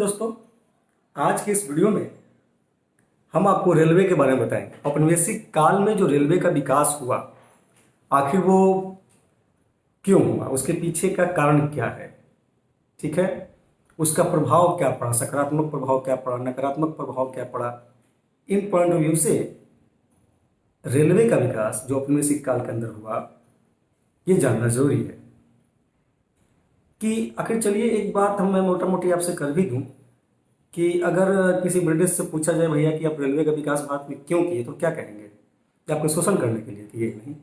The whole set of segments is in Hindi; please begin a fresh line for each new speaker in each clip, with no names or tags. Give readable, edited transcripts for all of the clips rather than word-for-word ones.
दोस्तों, आज के इस वीडियो में हम आपको रेलवे के बारे में बताएंगे। औपनिवेशिक काल में जो रेलवे का विकास हुआ, आखिर वो क्यों हुआ, उसके पीछे का कारण क्या है, ठीक है, उसका प्रभाव क्या पड़ा, सकारात्मक प्रभाव क्या पड़ा, नकारात्मक प्रभाव क्या पड़ा। इन पॉइंट ऑफ व्यू से रेलवे का विकास जो औपनिवेशिक काल के अंदर हुआ, ये जानना जरूरी है। कि आखिर चलिए एक बात मैं मोटा मोटी आपसे कर भी दूं कि अगर किसी ब्रिटिश से पूछा जाए भैया कि आप रेलवे का विकास भारत में क्यों किए, तो क्या कहेंगे? कि आपके शोषण करने के लिए किए? नहीं,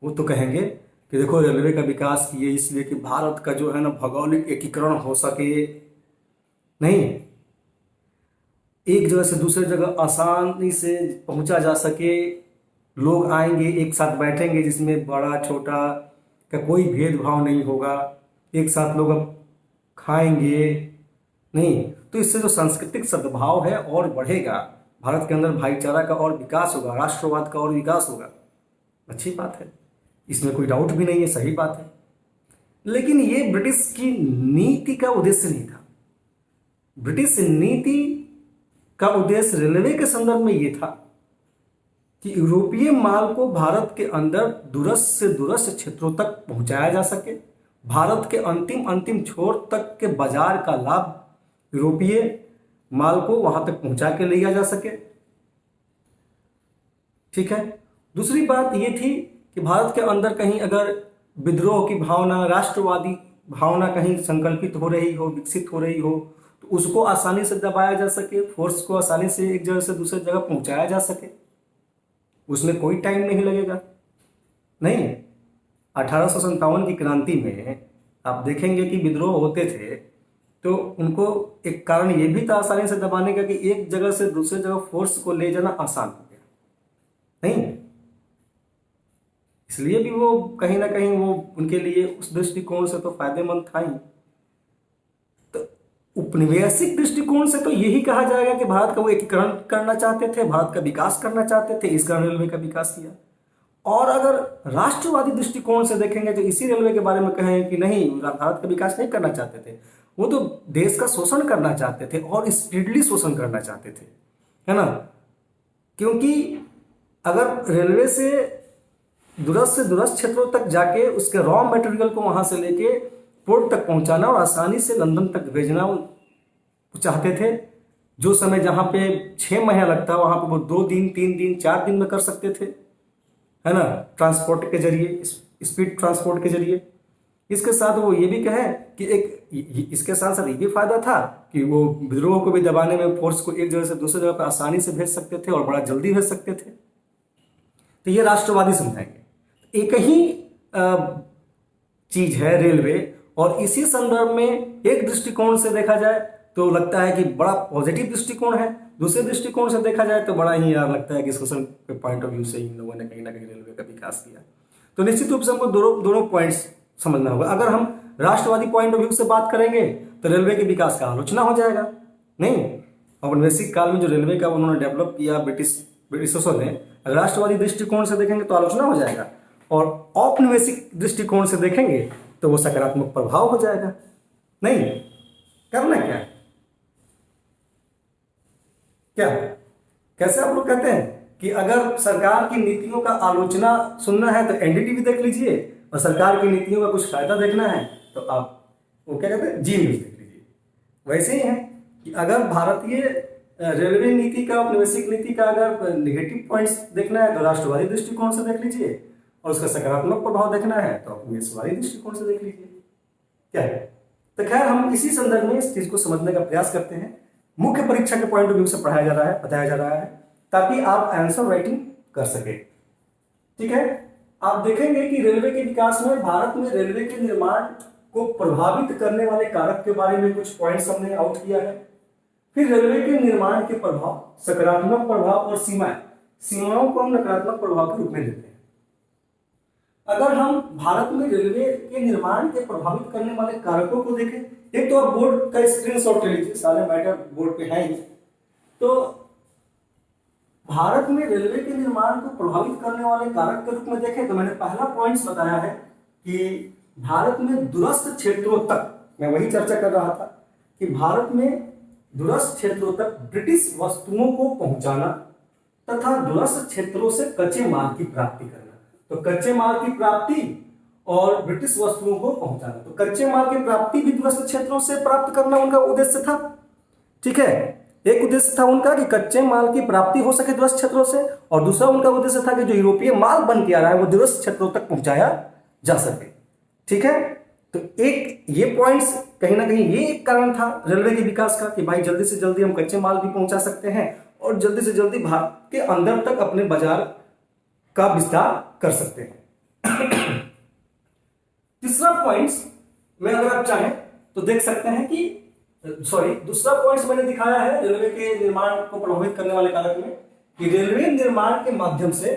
वो तो कहेंगे कि देखो रेलवे का विकास किए इसलिए कि भारत का जो है ना भौगोलिक एकीकरण हो सके, नहीं, एक जगह से दूसरे जगह आसानी से पहुंचा जा सके, लोग आएंगे एक साथ बैठेंगे जिसमें बड़ा छोटा का कोई भेदभाव नहीं होगा, एक साथ लोग अब खाएंगे, नहीं, तो इससे जो सांस्कृतिक सद्भाव है और बढ़ेगा, भारत के अंदर भाईचारा का और विकास होगा, राष्ट्रवाद का और विकास होगा। अच्छी बात है, इसमें कोई डाउट भी नहीं है, सही बात है। लेकिन ये ब्रिटिश की नीति का उद्देश्य नहीं था। ब्रिटिश नीति का उद्देश्य रेलवे के संदर्भ में ये था कि यूरोपीय माल को भारत के अंदर दूरस्थ से दूरस्थ क्षेत्रों तक पहुंचाया जा सके, भारत के अंतिम अंतिम छोर तक के बाजार का लाभ यूरोपीय माल को वहां तक पहुंचा के लिया जा सके, ठीक है। दूसरी बात यह थी कि भारत के अंदर कहीं अगर विद्रोह की भावना, राष्ट्रवादी भावना कहीं संकल्पित हो रही हो, विकसित हो रही हो, तो उसको आसानी से दबाया जा सके, फोर्स को आसानी से एक जगह से दूसरी जगह पहुंचाया जा सके, उसमें कोई टाइम नहीं लगेगा। नहीं, 1857 की क्रांति में आप देखेंगे कि विद्रोह होते थे तो उनको एक कारण ये भी था आसानी से दबाने का कि एक जगह से दूसरे जगह फोर्स को ले जाना आसान हो गया, नहीं, इसलिए भी वो कहीं ना कहीं वो उनके लिए उस दृष्टिकोण से तो फायदेमंद था ही। तो उपनिवेशिक दृष्टिकोण से तो यही कहा जाएगा कि भारत का वो एकीकरण करना चाहते थे, भारत का विकास करना चाहते थे, इस कारण रेलवे का विकास किया। और अगर राष्ट्रवादी दृष्टिकोण से देखेंगे तो इसी रेलवे के बारे में कहें कि नहीं, भारत का विकास नहीं करना चाहते थे, वो तो देश का शोषण करना चाहते थे और स्पीडली शोषण करना चाहते थे, है ना। क्योंकि अगर रेलवे से दूरस्थ क्षेत्रों तक जाके उसके रॉ मटेरियल को वहां से लेके पोर्ट तक पहुंचाना और आसानी से लंदन तक भेजना वो चाहते थे, जो समय जहां पे 6 महीना लगता वहां पे वो 2 दिन 3 दिन 4 दिन में कर सकते थे, है ना, ट्रांसपोर्ट के जरिए, स्पीड ट्रांसपोर्ट के जरिए। इसके साथ वो ये भी कहे कि इसके साथ साथ ये भी फायदा था कि वो विद्रोह को भी दबाने में फोर्स को एक जगह से दूसरी जगह पर आसानी से भेज सकते थे और बड़ा जल्दी भेज सकते थे। तो ये राष्ट्रवादी समझाएंगे। एक ही चीज है रेलवे, और इसी संदर्भ में एक दृष्टिकोण से देखा जाए तो लगता है कि बड़ा पॉजिटिव दृष्टिकोण है, दूसरे दृष्टिकोण से देखा जाए तो बड़ा ही यार लगता है कि सोशल के पॉइंट ऑफ व्यू से इन लोगों ने कहीं ना कहीं रेलवे का विकास किया। तो निश्चित रूप से हमको दोनों पॉइंट्स समझना होगा। अगर हम राष्ट्रवादी पॉइंट ऑफ व्यू से बात करेंगे तो रेलवे के विकास का आलोचना हो जाएगा, नहीं, औपनिवेशिक काल में जो रेलवे का उन्होंने डेवलप किया ब्रिटिशर्सों ने, अगर राष्ट्रवादी दृष्टिकोण से देखेंगे तो आलोचना हो जाएगा, और औपनिवेशिक दृष्टिकोण से देखेंगे तो वो सकारात्मक प्रभाव हो जाएगा। नहीं, करना क्या है, क्या कैसे आप लोग कहते हैं कि अगर सरकार की नीतियों का आलोचना सुनना है तो एनडीटीवी देख लीजिए, और सरकार की नीतियों का कुछ फायदा देखना है तो आप वो क्या कहते हैं, जी न्यूज देख लीजिए। वैसे ही है कि अगर भारतीय रेलवे नीति का, औपनिवेशिक नीति का अगर निगेटिव पॉइंट्स देखना है तो राष्ट्रवादी दृष्टिकोण से देख लीजिए, और उसका सकारात्मक प्रभाव देखना है तो औपनिवेशवादी दृष्टिकोण से देख लीजिए। क्या है, तो खैर हम इसी संदर्भ में इस चीज को समझने का प्रयास करते हैं। मुख्य परीक्षा के पॉइंट ऑफ व्यू से पढ़ाया जा रहा है, बताया जा रहा है, ताकि आप आंसर राइटिंग कर सके, ठीक है। आप देखेंगे कि रेलवे के विकास में भारत में रेलवे के निर्माण को प्रभावित करने वाले कारक के बारे में कुछ पॉइंट्स हमने आउट किया है। फिर रेलवे के निर्माण के प्रभाव, सकारात्मक प्रभाव और सीमाओं को हम नकारात्मक प्रभाव के रूप में लेते हैं। अगर हम भारत में रेलवे के निर्माण के प्रभावित करने वाले कारकों को देखें, एक तो आप बोर्ड का स्क्रीनशॉट ले लीजिए, सारे मैटर बोर्ड पे है ही। तो भारत में रेलवे के निर्माण को प्रभावित करने वाले कारक के रूप में देखें तो मैंने पहला पॉइंट्स बताया है कि भारत में दूरस्थ क्षेत्रों तक, मैं वही चर्चा कर रहा था कि भारत में दूरस्थ क्षेत्रों तक ब्रिटिश वस्तुओं को पहुंचाना तथा दूरस्थ क्षेत्रों से कच्चे माल की प्राप्ति करना। तो कच्चे माल की प्राप्ति और ब्रिटिश वस्तुओं को पहुंचाना, तो कच्चे माल की प्राप्ति भी दूरस्थ क्षेत्रों से प्राप्त करना उनका उद्देश्य था। ठीक है, एक उद्देश्य था उनका कि कच्चे माल की प्राप्ति हो सके दूरस्थ क्षेत्रों से, और दूसरा उनका उद्देश्य था कि जो यूरोपीय माल बन के आ रहा है वो दूरस्थ क्षेत्रों तक पहुंचाया जा सके। ठीक है, तो एक ये पॉइंट्स कहीं ना कहीं ये एक कारण था रेलवे के विकास का कि भाई जल्दी से जल्दी हम कच्चे माल भी पहुंचा सकते हैं और जल्दी से जल्दी भारत के अंदर तक अपने बाजार का विस्तार कर सकते हैं। तीसरा पॉइंट्स में अगर आप चाहें तो देख सकते हैं कि दूसरा पॉइंट्स मैंने दिखाया है रेलवे के निर्माण को प्रभावित करने वाले कारक में कि रेलवे निर्माण के माध्यम से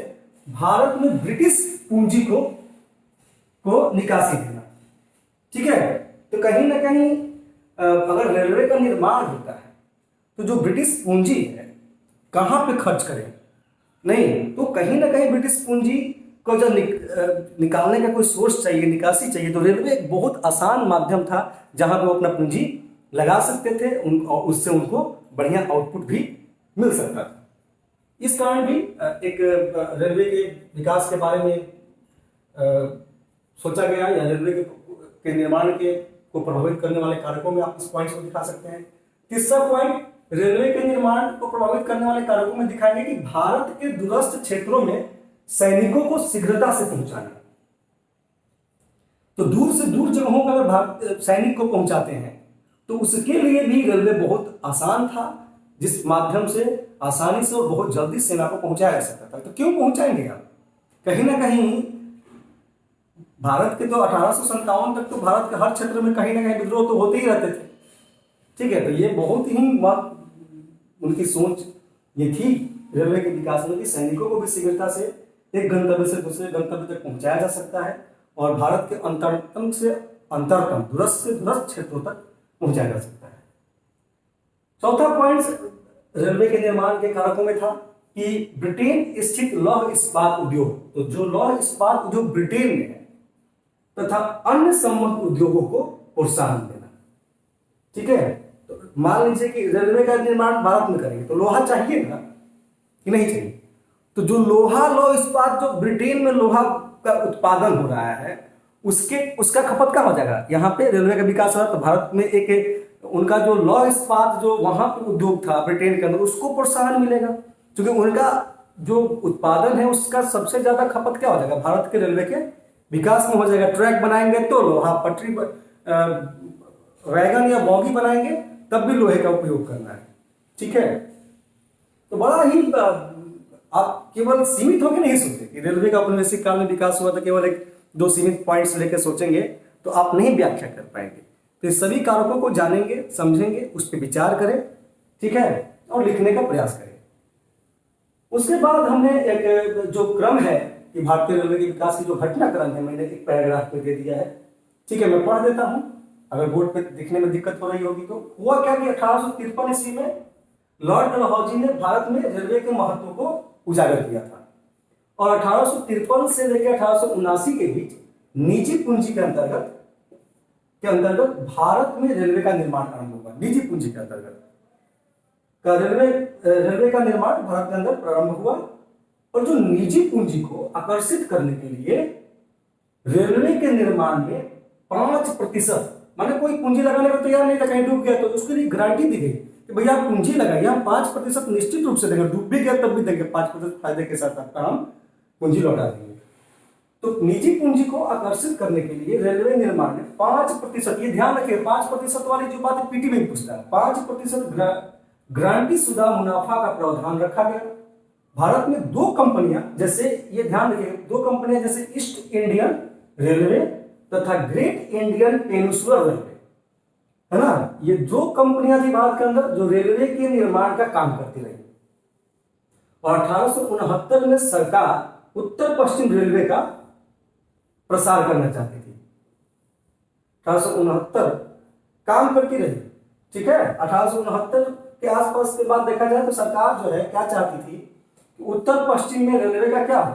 भारत में ब्रिटिश पूंजी को निकासी देना। ठीक है, तो कहीं ना कहीं अगर रेलवे का निर्माण होता है तो जो ब्रिटिश पूंजी है कहां पे खर्च करें, नहीं तो कहीं ना कहीं ब्रिटिश पूंजी को जब निकालने का कोई सोर्स चाहिए, निकासी चाहिए, तो रेलवे एक बहुत आसान माध्यम था जहां पे वो अपना पूंजी लगा सकते थे और उससे उनको बढ़िया आउटपुट भी मिल सकता था। इस कारण भी एक रेलवे के विकास के बारे में सोचा गया, या रेलवे के निर्माण को प्रभावित करने वाले कारकों में आप इस पॉइंट को दिखा सकते हैं। तीसरा पॉइंट, रेलवे के निर्माण को प्रभावित करने वाले कारकों में दिखाएंगे कि भारत के दूरस्थ क्षेत्रों में सैनिकों को शीघ्रता से पहुंचाना। तो दूर से दूर जगहों पर अगर सैनिक को पहुंचाते हैं तो उसके लिए भी रेलवे बहुत आसान था, जिस माध्यम से आसानी से और बहुत जल्दी सेना को पहुंचाया जा सकता था। तो क्यों पहुंचाएंगे आप, कहीं ना कहीं भारत के तो 1857 तक तो भारत के हर क्षेत्र में कहीं ना कहीं विद्रोह तो होते ही रहते थे। ठीक है, तो ये बहुत ही उनकी सोच ये थी रेलवे के विकास में कि सैनिकों को भी शीघ्रता से एक गंतव्य से दूसरे गंतव्य तक पहुंचाया जा सकता है और भारत के अंतरतम से अंतरतम, दूरस्थ से दूरस्थ क्षेत्रों तक पहुंचाया जा सकता है। चौथा पॉइंट रेलवे के निर्माण के कारकों में था कि ब्रिटेन स्थित लौह इस्पात उद्योग, तो जो लौह इस्पात उद्योग ब्रिटेन में है तथा अन्य संबद्ध उद्योगों को प्रोत्साहन देना। ठीक है, तो मान लीजिए कि रेलवे का निर्माण भारत में करेंगे तो लोहा चाहिए ना कि नहीं चाहिए, तो जो लौह इस्पात जो ब्रिटेन में लोहा का उत्पादन हो रहा है उसका खपत क्या हो जाएगा, यहाँ पे रेलवे का विकास हो रहा है तो भारत में एक उनका जो लौह इस्पात जो वहां पे उद्योग था ब्रिटेन के अंदर उसको प्रोत्साहन मिलेगा, क्योंकि उनका जो उत्पादन है उसका सबसे ज्यादा खपत क्या हो जाएगा, भारत के रेलवे के विकास में हो जाएगा। ट्रैक बनाएंगे तो लोहा, पटरी वैगन या बॉगी बनाएंगे तब भी लोहे का उपयोग करना है। ठीक है, तो बड़ा ही आप केवल सीमित होकर नहीं सोचते कि रेलवे का औपनिवेशिक काल में विकास हुआ तो केवल एक दो सीमित पॉइंट्स लेकर सोचेंगे तो आप नहीं व्याख्या कर पाएंगे। तो इस सभी कारकों को जानेंगे, समझेंगे, उस पर विचार करें। ठीक है, और लिखने का प्रयास करें। उसके बाद हमने एक जो क्रम है कि भारतीय रेलवे के विकास की जो घटनाक्रम है मैंने एक पैराग्राफ में दे दिया है। ठीक है, मैं पढ़ देता हूं, अगर बोर्ड पे दिखने में दिक्कत हो रही होगी तो। हुआ क्या कि 1853 ईस्वी में लॉर्ड डलहौजी ने भारत में रेलवे के महत्व को उजागर किया था और 1853 से लेकर 1879 के बीच निजी पूंजी के अंतर्गत भारत में रेलवे का निर्माण आरंभ हुआ। निजी पूंजी के अंतर्गत रेलवे का निर्माण भारत के अंदर प्रारंभ हुआ और जो निजी पूंजी को आकर्षित करने के लिए रेलवे के निर्माण में 5%, माने कोई पूंजी लगाने को तैयार नहीं था, कहीं डूब गया तो उसके लिए गारंटी दी गई कि भैया आप पूंजी लगाइए, हम 5% निश्चित रूप से देंगे, डूब भी गया तब भी देंगे, 5% फायदे के साथ आपका हम पूंजी लौटा देंगे। तो निजी पूंजी को आकर्षित करने के लिए रेलवे निर्माण में 5%, ये ध्यान रखिए 5% वाली जो बात पीटी में पूछता है, 5% गारंटी शुदा मुनाफा का प्रावधान रखा गया। भारत में दो कंपनियां, जैसे ये ध्यान रखिए, दो कंपनियां जैसे ईस्ट इंडियन रेलवे तथा ग्रेट इंडियन पेनिनसुलर रेलवे, है ना, ये दो कंपनियां थी भारत के अंदर जो रेलवे के निर्माण का काम करती रही। और 1869 में सरकार उत्तर पश्चिम रेलवे का प्रसार करना चाहती थी। 1869 काम करती रही। ठीक है, 1869 के आसपास के बाद देखा जाए तो सरकार जो है क्या चाहती थी कि उत्तर पश्चिम में रेलवे का क्या हो,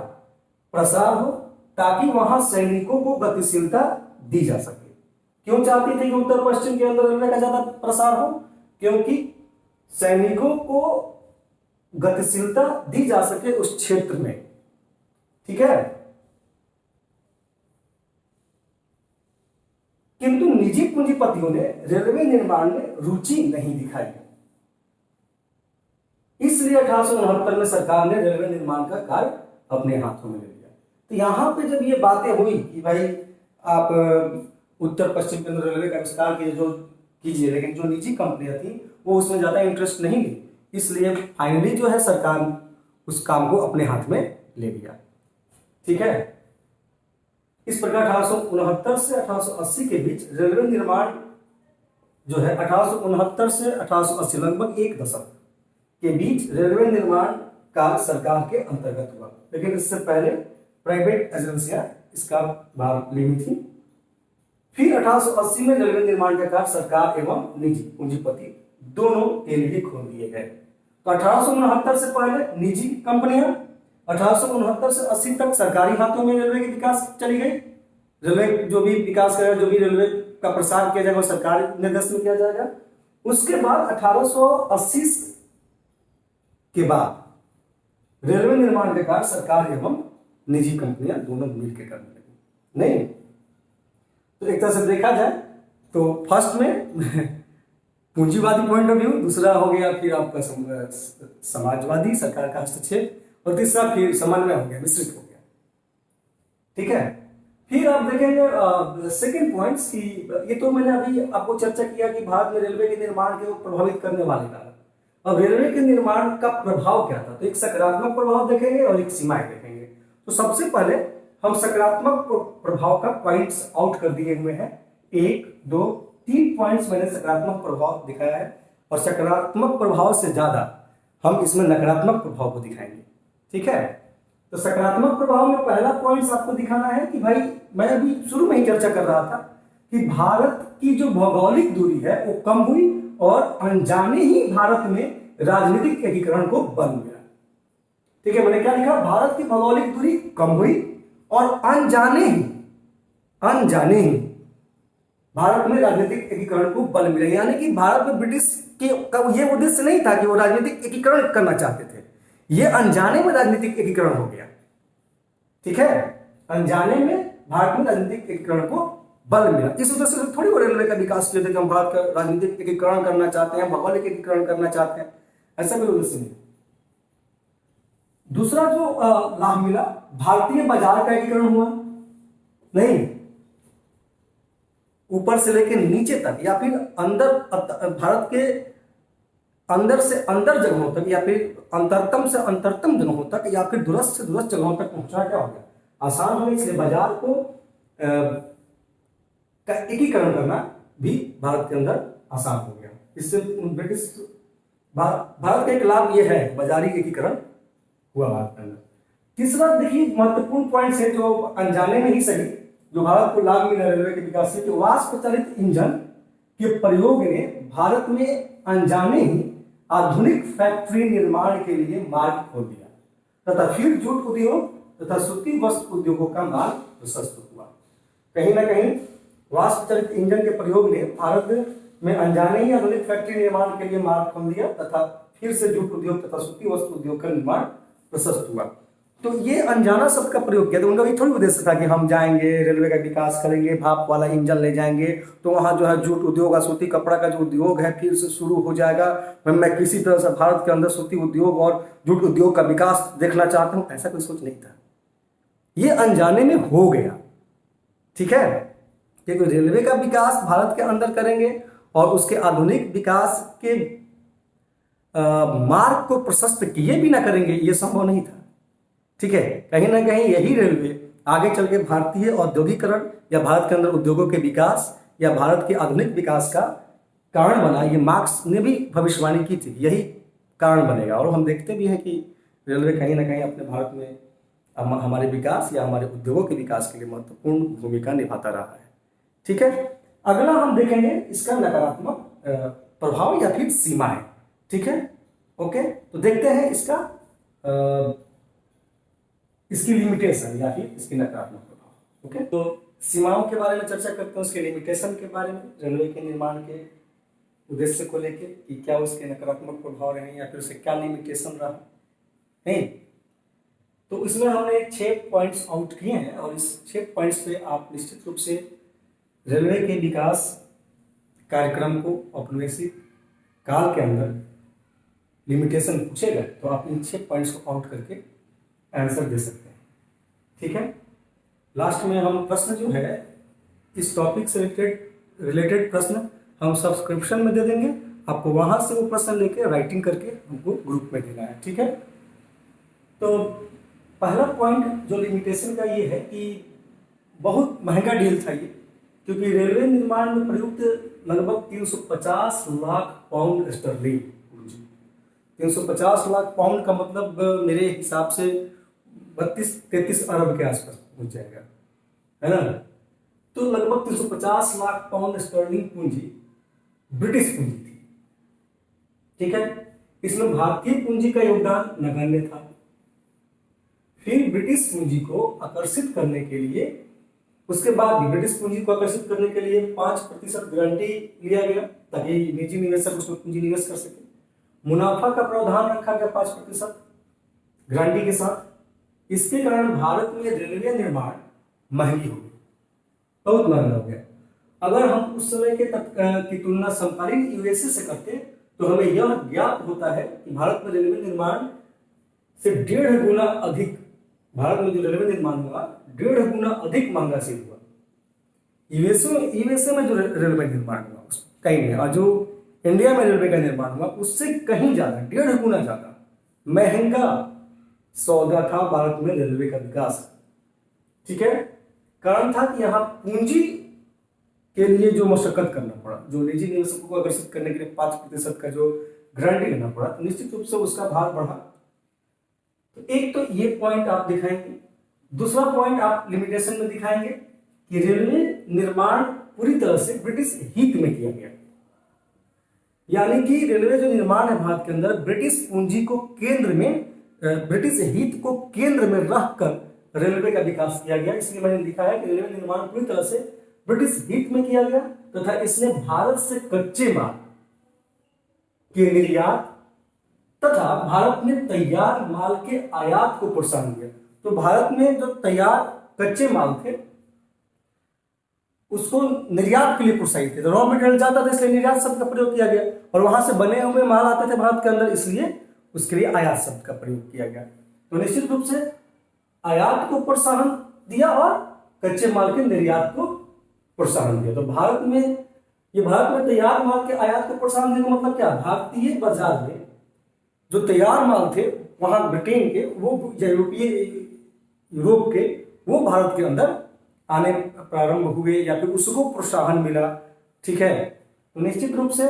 प्रसार हो, ताकि वहां सैनिकों को गतिशीलता दी जा सके। क्यों चाहती थी कि उत्तर पश्चिम के अंदर रेलवे का ज्यादा प्रसार हो, क्योंकि सैनिकों को गतिशीलता दी जा सके उस क्षेत्र में, ठीक है। किंतु निजी पूंजीपतियों ने रेलवे निर्माण में रुचि नहीं दिखाई, इसलिए 1869 में सरकार ने रेलवे निर्माण का कार्य अपने हाथों में ले लिया। तो यहां पे जब ये बातें हुई कि भाई आप उत्तर पश्चिम केंद्र रेलवे का विस्तार कीजिए, लेकिन जो निजी कंपनियां थी वो उसमें ज्यादा इंटरेस्ट नहीं ली, इसलिए फाइनली जो है सरकार उस काम को अपने हाथ में ले लिया, ठीक है। इस प्रकार 1869 से 1880 के बीच रेलवे निर्माण जो है 1869 से 1880 लगभग एक दशक के बीच रेलवे निर्माण कार्य सरकार के अंतर्गत हुआ, लेकिन इससे पहले प्राइवेट एजेंसियां इसका भाग ली थी। फिर 1880 में रेलवे निर्माण का कार्य सरकार एवं निजी पूंजीपति दोनों के लिए खोल दिए गए। तो 1869 से पहले निजी कंपनियां, 1869 से 80 तक सरकारी हाथों में रेलवे की विकास चली गई। रेलवे जो भी विकास करेगा, जो भी रेलवे का प्रसार किया जाएगा वो सरकारी निर्देश में किया जाएगा। उसके बाद 1880 के बाद रेलवे निर्माण के कार्य सरकार एवं निजी कंपनियां दोनों मिलकर करने लगी। नहीं तो एक तरह से देखा जाए तो फर्स्ट में पूंजीवादी पॉइंट ऑफ व्यू, दूसरा हो गया फिर आपका समाजवादी सरकार का हस्तक्षेप, और तीसरा फिर समन्वय हो गया, मिश्रित हो गया, ठीक है। फिर आप देखेंगे सेकंड पॉइंट्स की, ये तो मैंने अभी आपको चर्चा किया कि भारत में रेलवे के निर्माण को प्रभावित करने वाले कारण। अब रेलवे के निर्माण का प्रभाव क्या था, तो एक सकारात्मक प्रभाव देखेंगे और एक सीमाएं देखेंगे। तो सबसे पहले हम सकारात्मक प्रभाव का पॉइंट्स आउट कर दिए हुए हैं, 1 2 3 पॉइंट्स मैंने सकारात्मक प्रभाव दिखाया है, और सकारात्मक प्रभाव से ज्यादा हम इसमें नकारात्मक प्रभाव को दिखाएंगे, ठीक है। तो सकारात्मक प्रभाव में पहला पॉइंट आपको दिखाना है कि भाई मैं अभी शुरू में ही चर्चा कर रहा था कि भारत की जो भौगोलिक दूरी है वो कम हुई, और अनजाने ही भारत में राजनीतिक एकीकरण को बल मिला, ठीक है। मैंने क्या लिखा, भारत की भौगोलिक दूरी कम हुई और अनजाने ही भारत में राजनीतिक एकीकरण को बल मिला। यानी कि भारत में ब्रिटिश का ये उद्देश्य नहीं था कि वो राजनीतिक एकीकरण करना चाहते थे, ये अनजाने में राजनीतिक एकीकरण हो गया, ठीक है। अनजाने में भारत में राजनीतिक एकीकरण को बल मिला। इस उद्देश्य से थोड़ी वो रेलवे का विकास किया था कि हम भारत का राजनीतिक एकीकरण करना चाहते हैं, भौगोलिक एकीकरण करना चाहते हैं, ऐसा कोई उद्देश्य नहीं। दूसरा जो लाभ मिला, भारतीय बाजार का एकीकरण हुआ। नहीं, ऊपर से लेकर नीचे तक या फिर अंदर, भारत के अंदर से अंदर जगहों तक, या फिर अंतरतम से अंतरतम जगहों तक, या फिर दूरस्थ से दूरस्थ जगहों तक पहुंचना क्या हो गया, आसान हो गया। इसलिए बाजार को का एकीकरण करना भी भारत के अंदर आसान हो गया। इससे ब्रिटिश भारत का एक लाभ यह है, बाजारी एकीकरण हुआ भारत के अंदर। तीसरा देखिए महत्वपूर्ण पॉइंट है, जो अनजाने में ही सही जो भारत को लाभ मिला रेलवे के विकास से, कि वाष्प चालित इंजन के प्रयोग ने भारत में अनजाने ही आधुनिक फैक्ट्री निर्माण के लिए मार्ग खोल दिया, तथा फिर जूट उद्योग तथा सूती वस्त्र उद्योगों का मार्ग प्रशस्त हुआ। कहीं ना कहीं वाष्प चालित इंजन के प्रयोग ने भारत में अनजाने ही आधुनिक फैक्ट्री निर्माण के लिए मार्ग खोल दिया, तथा फिर से जूट उद्योग तथा सूती वस्त्र उद्योग का निर्माण प्रशस्त हुआ। तो ये अनजाना शब्द का प्रयोग किया, तो उनका भी थोड़ी उद्देश्य था कि हम जाएंगे रेलवे का विकास करेंगे, भाप वाला इंजन ले जाएंगे, तो वहां जो है जूट उद्योग और सूती कपड़ा का जो उद्योग है फिर से शुरू हो जाएगा। मैं किसी तरह से भारत के अंदर सूती उद्योग और जूट उद्योग का विकास देखना चाहता हूं, ऐसा कोई सोच नहीं था। ये अनजाने में हो गया, ठीक है। क्योंकि रेलवे का विकास भारत के अंदर करेंगे और उसके आधुनिक विकास के मार्ग को प्रशस्त किए भी ना करेंगे, ये संभव नहीं था, ठीक है। कहीं ना कहीं यही रेलवे आगे चल के भारतीय औद्योगिकरण या भारत के अंदर उद्योगों के विकास या भारत के आधुनिक विकास का कारण बना। ये मार्क्स ने भी भविष्यवाणी की थी, यही कारण बनेगा। और हम देखते भी हैं कि रेलवे कहीं ना कहीं अपने भारत में हमारे विकास या हमारे उद्योगों के विकास के लिए महत्वपूर्ण भूमिका निभाता रहा है, ठीक है। अगला हम देखेंगे इसका नकारात्मक प्रभाव या फिर सीमाएं, ठीक है। ओके, तो देखते हैं इसका इसकी लिमिटेशन या फिर इसकी नकारात्मक प्रभाव। ओके, तो सीमाओं के बारे में चर्चा करते हैं, उसके लिमिटेशन के बारे में, रेलवे के निर्माण के उद्देश्य को लेके कि क्या उसके नकारात्मक प्रभाव रहे या फिर उसे क्या लिमिटेशन रहा है। तो इसमें हमने 6 पॉइंट्स आउट किए हैं और इस 6 पॉइंट्स पे आप निश्चित रूप से रेलवे के विकास कार्यक्रम को औपनिवेशिक काल के अंदर लिमिटेशन पूछेगा तो आप इन 6 पॉइंट्स को आउट करके आंसर दे सकते हैं। ठीक है, लास्ट में हम प्रश्न जो है इस टॉपिक से रिलेटेड प्रश्न हम सब्सक्रिप्शन में दे देंगे, आपको वहां से वो प्रश्न लेके राइटिंग करके हमको ग्रुप में देना है। ठीक है, तो पहला पॉइंट जो लिमिटेशन का ये है कि बहुत महंगा डील था ये, क्योंकि रेलवे निर्माण में प्रयुक्त लगभग 350 लाख पाउंड स्टर्लिंग पूंजी। 350 लाख पाउंड का मतलब मेरे हिसाब से 32-33 अरब के आसपास पहुंच जाएगा, है ना। तो लगभग 350 लाख पाउंड स्टर्लिंग पूंजी ब्रिटिश पूंजी थी। ठीक है, इसमें भारतीय पूंजी का योगदान नगण्य था। फिर ब्रिटिश पूंजी को आकर्षित करने के लिए, उसके बाद भी ब्रिटिश पूंजी को आकर्षित करने के लिए 5% गारंटी लिया गया ताकि निजी निवेशक उसमें पूंजी निवेश कर सके। मुनाफा का प्रावधान रखा गया 5% गारंटी के साथ। इसके कारण भारत में रेलवे निर्माण महंगी हो गई, बहुत महंगा हो गया। अगर हम उस समय की तुलना समकालीन यूएसए से करते तो हमें यह ज्ञात होता है कि भारत में रेलवे निर्माण से 1.5 गुना अधिक, भारत में जो रेलवे निर्माण हुआ 1.5 गुना अधिक महंगा से हुआ। यूएसए में जो रेलवे निर्माण हुआ कहीं नहीं, और जो इंडिया में रेलवे का निर्माण हुआ उससे कहीं ज्यादा, 1.5 गुना ज्यादा महंगा सौदा था भारत में रेलवे का विकास। ठीक है, कारण था कि यहाँ पूंजी के लिए जो मशक्कत करना पड़ा, जो निजी निवेशकों को आकर्षित करने के लिए 5% का जो गारंटी लेना पड़ा, तो निश्चित रूप से उसका भार बढ़ा। तो एक तो ये पॉइंट आप दिखाएंगे। दूसरा पॉइंट आप लिमिटेशन में दिखाएंगे कि रेलवे निर्माण पूरी तरह से ब्रिटिश हित में किया गया, यानी कि रेलवे जो निर्माण है भारत के अंदर ब्रिटिश पूंजी को केंद्र में, ब्रिटिश हित को केंद्र में रखकर रेलवे का विकास किया गया। इसलिए मैंने लिखा है कि रेलवे निर्माण पूरी तरह से ब्रिटिश हित में किया गया तथा इसने भारत से कच्चे माल के निर्यात तथा भारत में तैयार माल के आयात को प्रोत्साहन दिया। तो भारत में जो तैयार कच्चे माल थे उसको निर्यात के लिए प्रोत्साहित थे। तो रॉ मटेरियल जाता था इसलिए निर्यात शब्द का प्रयोग किया गया, और वहां से बने हुए माल आते थे भारत के अंदर, इसलिए उसके लिए आयात शब्द का प्रयोग किया गया। तो निश्चित रूप से आयात को प्रोत्साहन दिया और कच्चे माल के निर्यात को प्रोत्साहन दिया। तो भारत में तैयार माल के आयात को प्रोत्साहन देने का मतलब क्या, भारतीय बाजार में जो तैयार माल थे वहां ब्रिटेन के, वो यूरोप के, वो भारत के अंदर आने प्रारंभ हुए या फिर उसको प्रोत्साहन मिला। ठीक है, तो निश्चित रूप से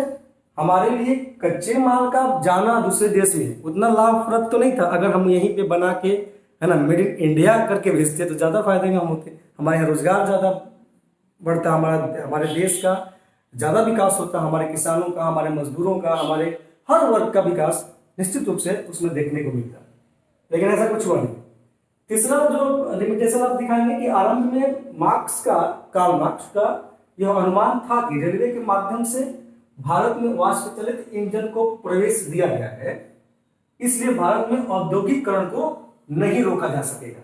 हमारे लिए कच्चे माल का जाना दूसरे देश में उतना लाभप्रद तो नहीं था। अगर हम यहीं पे बना के, है ना, मेड इन इंडिया करके भेजते तो ज्यादा फायदे में हम होते, हमारे यहाँ रोजगार ज्यादा बढ़ता, हमारे देश का ज्यादा विकास होता, हमारे किसानों का, हमारे मजदूरों का, हमारे हर वर्ग का विकास निश्चित रूप से उसमें देखने को मिलता। लेकिन ऐसा कुछ हुआ नहीं। तीसरा जो लिमिटेशन आप दिखाएंगे कि आरंभ में कार्ल मार्क्स का यह अनुमान था कि रेलवे के माध्यम से भारत में वाष्प चलित इंजन को प्रवेश दिया गया है, इसलिए भारत में औद्योगिकरण को नहीं रोका जा सकेगा।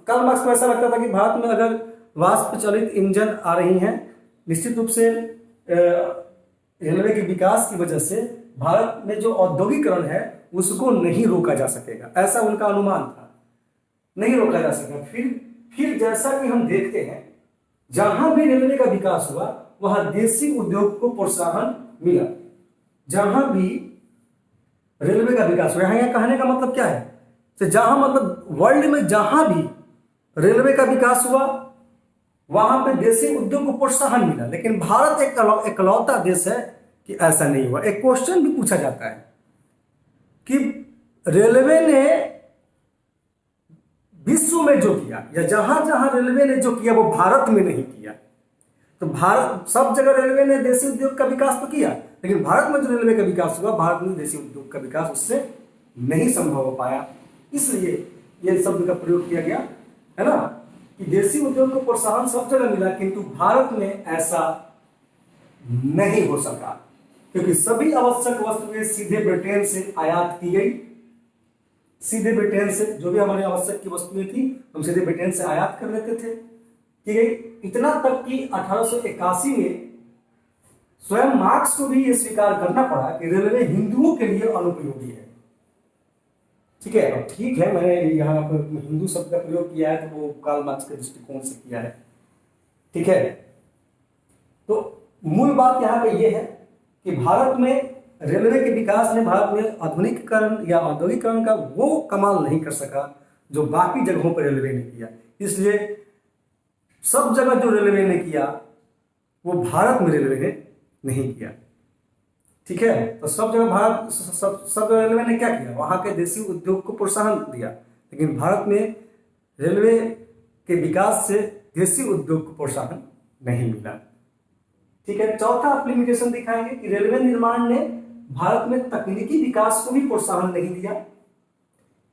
कार्ल मार्क्स को ऐसा लगता था कि भारत में अगर वाष्प चलित इंजन आ रही हैं, निश्चित रूप से रेलवे के विकास की वजह से भारत में जो औद्योगिकरण है उसको नहीं रोका जा सकेगा, ऐसा उनका अनुमान था, नहीं रोका जा सकेगा। फिर जैसा कि हम देखते हैं जहां भी रेलवे का विकास हुआ वहां देसी उद्योग को प्रोत्साहन मिला। जहां भी रेलवे का विकास हुआ, यहाँ कहने का मतलब क्या है, तो जहां मतलब वर्ल्ड में जहां भी रेलवे का विकास हुआ वहां पे देसी उद्योग को प्रोत्साहन मिला। लेकिन भारत एक इकलौता देश है कि ऐसा नहीं हुआ। एक क्वेश्चन भी पूछा जाता है कि रेलवे ने विश्व में जो किया या जहां जहां रेलवे ने जो किया वो भारत में नहीं किया। तो भारत, सब जगह रेलवे ने देसी उद्योग का विकास तो किया, लेकिन भारत में जो रेलवे का विकास हुआ, भारत में देसी उद्योग का विकास उससे नहीं संभव हो पाया। इसलिए यह शब्द का प्रयोग किया गया, है ना, कि देसी उद्योग को प्रोत्साहन सब जगह मिला किंतु भारत में ऐसा नहीं हो सका। क्योंकि सभी आवश्यक वस्तुएं सीधे ब्रिटेन से आयात की गई। सीधे ब्रिटेन से जो भी हमारी आवश्यक की वस्तुएं थी हम सीधे ब्रिटेन से आयात कर लेते थे, ठीक है। इतना तक कि 1881 में स्वयं मार्क्स को भी यह स्वीकार करना पड़ा कि रेलवे हिंदुओं के लिए अनुपयोगी है, ठीक है। अब ठीक है, मैंने यहाँ पर हिंदू शब्द का प्रयोग किया है तो वो कार्ल मार्क्स के दृष्टिकोण से किया है, ठीक है। तो मूल बात यहाँ पे ये है कि भारत में रेलवे के विकास ने भारत में आधुनिकीकरण या औद्योगिकरण का वो कमाल नहीं कर सका जो बाकी जगहों पर रेलवे ने किया। इसलिए सब जगह जो रेलवे ने किया वो भारत में रेलवे ने नहीं किया, ठीक है। तो सब जगह भारत सब रेलवे ने क्या किया, वहां के देसी उद्योग को प्रोत्साहन दिया, लेकिन भारत में रेलवे के विकास से देसी उद्योग को प्रोत्साहन नहीं मिला, ठीक है। चौथा आप लिमिटेशन दिखाएंगे कि रेलवे निर्माण ने भारत में तकनीकी विकास को भी प्रोत्साहन नहीं दिया,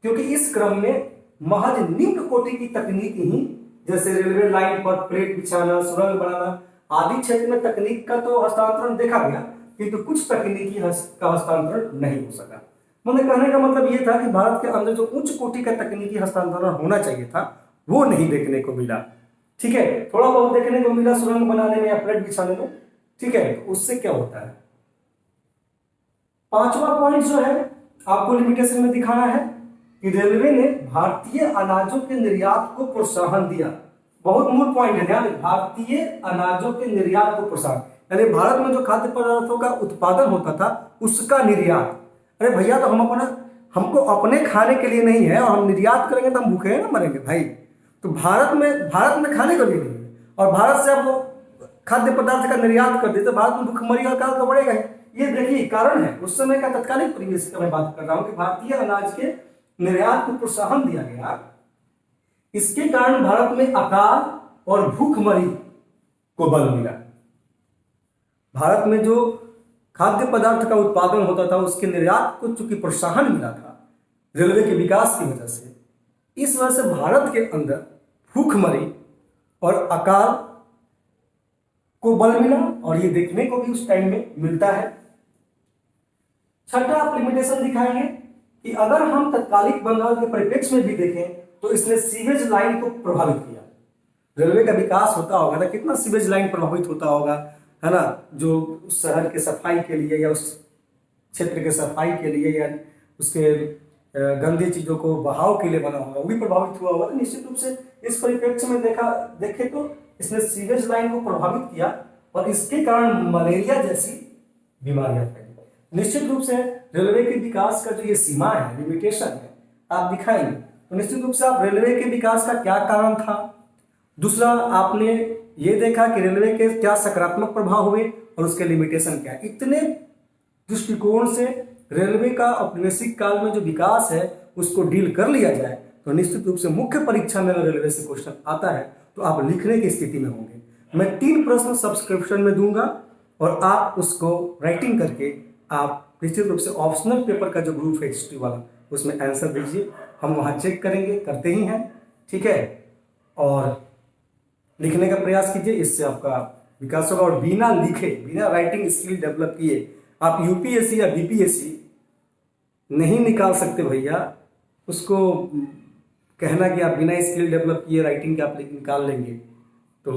क्योंकि इस क्रम में महज निम्न कोटि की तकनीक ही, जैसे रेलवे लाइन पर प्लेट बिछाना, सुरंग बनाना आदि क्षेत्र में तकनीक का तो हस्तांतरण देखा गया, किंतु कुछ तकनीकी का हस्तांतरण नहीं हो सका। मैंने कहने का मतलब यह था कि भारत के अंदर जो उच्च कोटि का तकनीकी हस्तांतरण होना चाहिए था वो नहीं देखने को मिला, ठीक है। थोड़ा बहुत देखने को मिला सुरंग बनाने में या प्लेट बिछाने में, ठीक है। तो उससे क्या होता है, पांचवा पॉइंट जो है आपको लिमिटेशन में दिखाना है कि रेलवे ने भारतीय अनाजों के निर्यात को प्रोत्साहन दिया। बहुत मूल पॉइंट है, ध्यान दें, भारतीय अनाजों के निर्यात को प्रोत्साहन, यानी भारत में जो खाद्य पदार्थों का उत्पादन होता था उसका निर्यात। अरे भैया, तो हमको अपने खाने के लिए नहीं है और हम निर्यात करेंगे तो हम भूखे ना मरेंगे भाई। तो भारत में खाने के लिए नहीं है और भारत से आप खाद्य पदार्थ का निर्यात कर दे तो भारत में भूखमरी का काल तो बढ़ेगा ही। ये देखिए कारण है, उस समय का तत्कालिक परिवेश की मैं बात कर रहा हूं कि भारतीय अनाज के निर्यात को प्रोत्साहन दिया गया। इसके कारण भारत में अकाल और भूखमरी को बल मिला। भारत में जो खाद्य पदार्थ का उत्पादन होता था उसके निर्यात को चूंकि प्रोत्साहन मिला था रेलवे के विकास की वजह से, इस वजह से भारत के अंदर भूखमरी और अकाल को बल मिला और ये देखने को भी उस टाइम में मिलता है। छठा आप लिमिटेशन दिखाएंगे कि अगर हम तत्कालिक बंगाल के परिप्रेक्ष्य में भी देखें तो इसने सीवेज लाइन को प्रभावित किया। रेलवे का विकास होता होगा ना, कितना सीवेज लाइन प्रभावित होता होगा, है ना, जो उस शहर के सफाई के लिए या उस क्षेत्र के सफाई के लिए या उसके गंदी चीजों को बहाव के लिए बना होगा, वो भी प्रभावित हुआ होगा। तो निश्चित रूप से इस परिप्रेक्ष्य में देखे तो इसने सीवेज लाइन को प्रभावित किया और इसके कारण मलेरिया जैसी बीमारियां फैली। निश्चित रूप से रेलवे के विकास का जो ये सीमा है, लिमिटेशन है, आप दिखाएंगे तो निश्चित रूप से आप रेलवे के विकास का क्या कारण था। दूसरा, आपने ये देखा कि रेलवे के क्या सकारात्मक प्रभाव हुए और उसके लिमिटेशन क्या। इतने दृष्टिकोण से रेलवे का औपनिवेशिक काल में जो विकास है उसको डील कर लिया जाए तो निश्चित रूप से मुख्य परीक्षा में अगर रेलवे से क्वेश्चन आता है तो आप लिखने की स्थिति में होंगे। मैं 3 प्रश्न सब्सक्रिप्शन में दूंगा और आप उसको राइटिंग करके आप निश्चित रूप से ऑप्शनल पेपर का जो ग्रुप है हिस्ट्री वाला उसमें आंसर दीजिए, हम वहाँ चेक करेंगे, करते ही हैं, ठीक है। और लिखने का प्रयास कीजिए, इससे आपका विकास होगा। और बिना लिखे, बिना राइटिंग स्किल डेवलप किए आप यूपीएससी या बीपीएससी नहीं निकाल सकते भैया। उसको कहना कि आप बिना स्किल डेवलप किए राइटिंग के आप निकाल लेंगे तो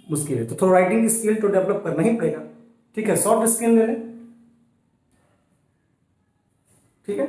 मुश्किल है। तो थोड़ा राइटिंग स्किल तो डेवलप करना ही पड़ेगा, ठीक है। शॉर्ट स्किल ले लें, ठीक है।